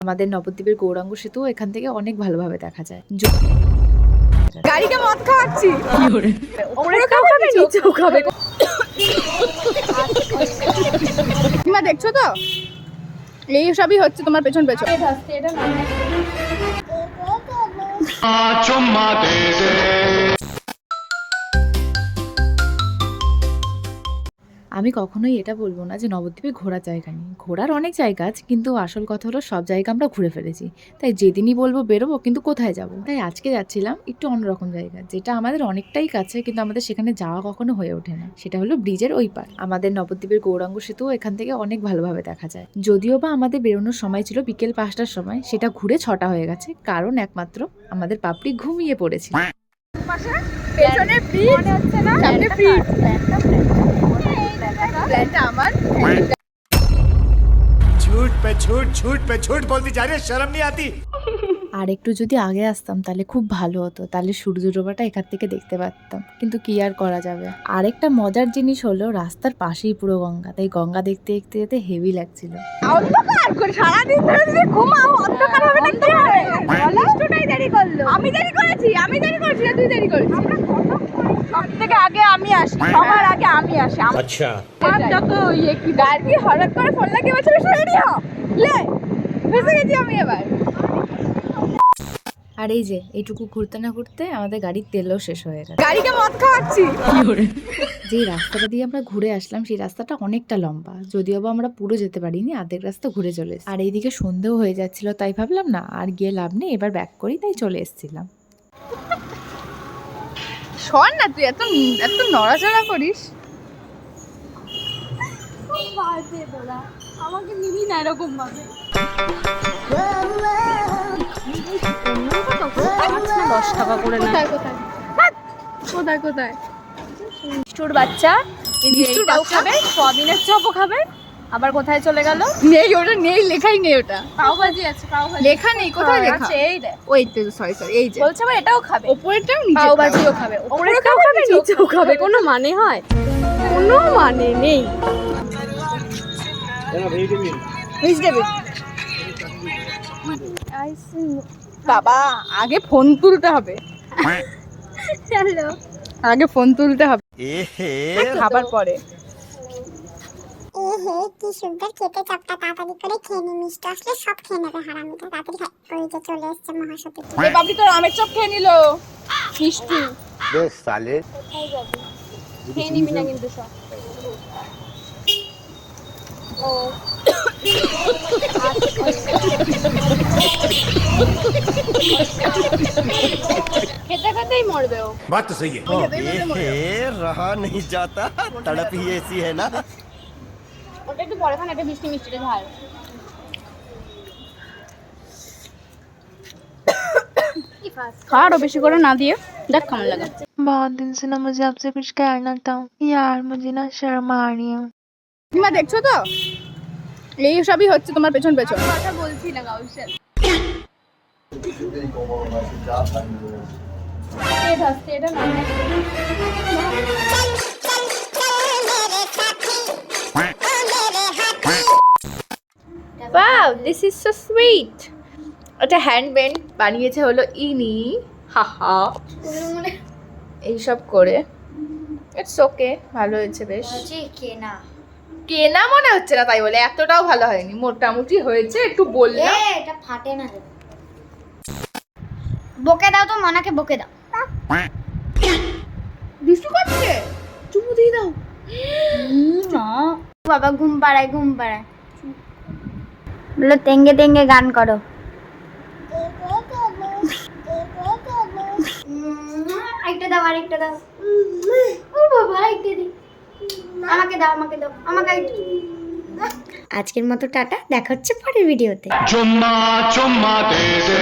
আমাদের নবদ্বীপের গৌরাঙ্গ সেতু এখান থেকে অনেক ভালোভাবে দেখা যায়। গাড়িকে মদ খাওয়াচ্ছি ওপরে কেউ খাবে নিচেও খাবে। তোমরা দেখছো তো এই সবই হচ্ছে তোমার পেছন পেছন। আমি কখনোই এটা বলবো না যে নবদ্বীপে ঘোরার জায়গা নেই। ঘোরার অনেক জায়গা আছে, কিন্তু আসল কথা হলো সব জায়গা আমরা ঘুরে ফেলেছি। তাই যেদিনই বলবো বেরোবো, কিন্তু কোথায় যাব। তাই আজকে যাচ্ছিলাম একটু অন্যরকম জায়গা, যেটা আমাদের অনেকটাই কাছে, কিন্তু আমাদের সেখানে যাওয়া কখনো হয়ে ওঠে না। সেটা হলো ব্রিজের ওই পার। আমাদের নবদ্বীপের গৌরাঙ্গ সেতু এখান থেকে অনেক ভালোভাবে দেখা যায়। যদিও বা আমাদের বেরোনোর সময় ছিল বিকেল 5টার সময়, সেটা ঘুরে 6টা হয়ে গেছে, কারণ একমাত্র আমাদের পাপড়ি ঘুমিয়ে পড়েছিল। পেছনে ব্রিজ হচ্ছে না, সামনে ব্রিজ। প্ল্যানটা আমার। झूठ पे झूठ झूठ पे झूठ बोलती जा रही है, शर्म नहीं आती। আর একটু যদি আগে আসতাম তাহলে খুব ভালো হতো, তাহলে সূর্য ডোবাটা এখান থেকে দেখতে পারতাম, কিন্তু কি আর করা যাবে। আরেকটা মজার জিনিস হলো রাস্তার পাশেই পুরো গঙ্গা, তাই গঙ্গা দেখতে দেখতে যেতে হেভি লাগছিল। অন্ধকার করে সারাদিন ধরে তুমি ঘুমাও, অন্ধকার হবে না কি হবে? বলাটাই দেরি করলো। আমি দেরি করেছি না তুই দেরি করেছিস? সব থেকে আগে আমি আসি, সবার আগে আমি আসি। अच्छा আমার যত ইয়ে কি গাড়ি হঠাৎ করে ফোন লাগিয়ে বলছে রেডি হ, লে ফেসে গেছি আমি এবার। আর এই যে এইটুকু ঘুরতে না ঘুরতে আমাদের গাড়ির তেলও শেষ হয়ে গেছে। গাড়িকে মদ খাওয়াচ্ছি। যে রাস্তাটা দিয়ে আমরা ঘুরে আসলাম সেই রাস্তাটা অনেকটা লম্বা, যদিও বা আমরা পুরো যেতে পারিনি, অর্ধেক রাস্তা ঘুরে চলে এসেছি। আর এইদিকে সন্ধেও হয়ে যাচ্ছিল, তাই ভাবলাম না আর গিয়ে লাভ নেই, এবার ব্যাক করি, তাই চলে এসেছিলাম। শোন না, তুই এত এত নড়াচড়া করিস। আমাকে নিবি না এরকম ভাবে। 10 টাকা করে না। কোথায় নিষ্ঠুর বাচ্চা, নিষ্ঠুর খাবে, সোয়াবিনের চপও খাবে, আবার কোথায় চলে গেল? নেই, ওটা নেই, লেখাই নেই। ওটা পাওভাজি আছে, পাওভাজি লেখা নেই। কোথায় লেখা? এই রে, ওই তো, সরি এই যে বলছে আবার এটাও খাবে, উপরেরটাও নিচে পাওভাজিও খাবে, উপরেরটাও খাবে নিচেও খাবে। কোনো মানে হয়? কোনো মানে নেই। ভেজিটেবল বাবা, আগে ফোন তুলতে হবে। হ্যালো, আগে ফোন তুলতে হবে, খাবার পরে। কি সুন্দর খেতে চপটা, তাড়াতাড়ি করে খেয়ে নি, মিষ্টি আসলে সব খেয়ে নেবে হারামিটা। তাড়াতাড়ি ওই যে চলে এসছে মহাসতী। এ বাবলি তোর আমের চপ খেয়ে নিল মিষ্টি। बेस साले খেয়ে নিবি না কিন্তু সব। ও খেতে খেতেই মরবে ও। बात तो सही है। रहा नहीं जाता, तड़प ही ऐसी है ना। ওটা একটু পরে খান, একটা মিষ্টি মিষ্টি ঝাল। খাওয়ারও বেশি করে না দিয়ে দেখ কেমন লাগে। बहुत दिन से ना मुझे आपसे कुछ कहना था यार, मुझे ना शर्म आ रही है। তোমরা দেখছো তো এই সবই হচ্ছে তোমার পেছন পেছন। কথা বলছি না গাউসের। Wow, this is so sweet. এটা হ্যান্ডমেড বানিয়েছে হলো ইনি, হাহা, এইসব করে। ইটস ওকে, ভালো হয়েছে বেশ। কেনা মনে হচ্ছে না, তাই বলে এতটাও ভালো হয়নি, মোটামুটি হয়েছে, একটু বললাম। এটা ফাটে না রে, বকে দাও তো, মনাকে বকে দাও। দুষ্টু করছে, চুমু দিয়ে দাও। না বাবা, ঘুম পাড়ায় বলো তেঙ্গে তেঙ্গে গান করো। আরেকটা দাও, আরেকটা দাও। ও বাবা, আরেকটা দি, আমাকে দাও, আমাকে। আজকের মতো টাটা, দেখা হচ্ছে পরের ভিডিওতে। चुम्मा चुम्मा दे दे।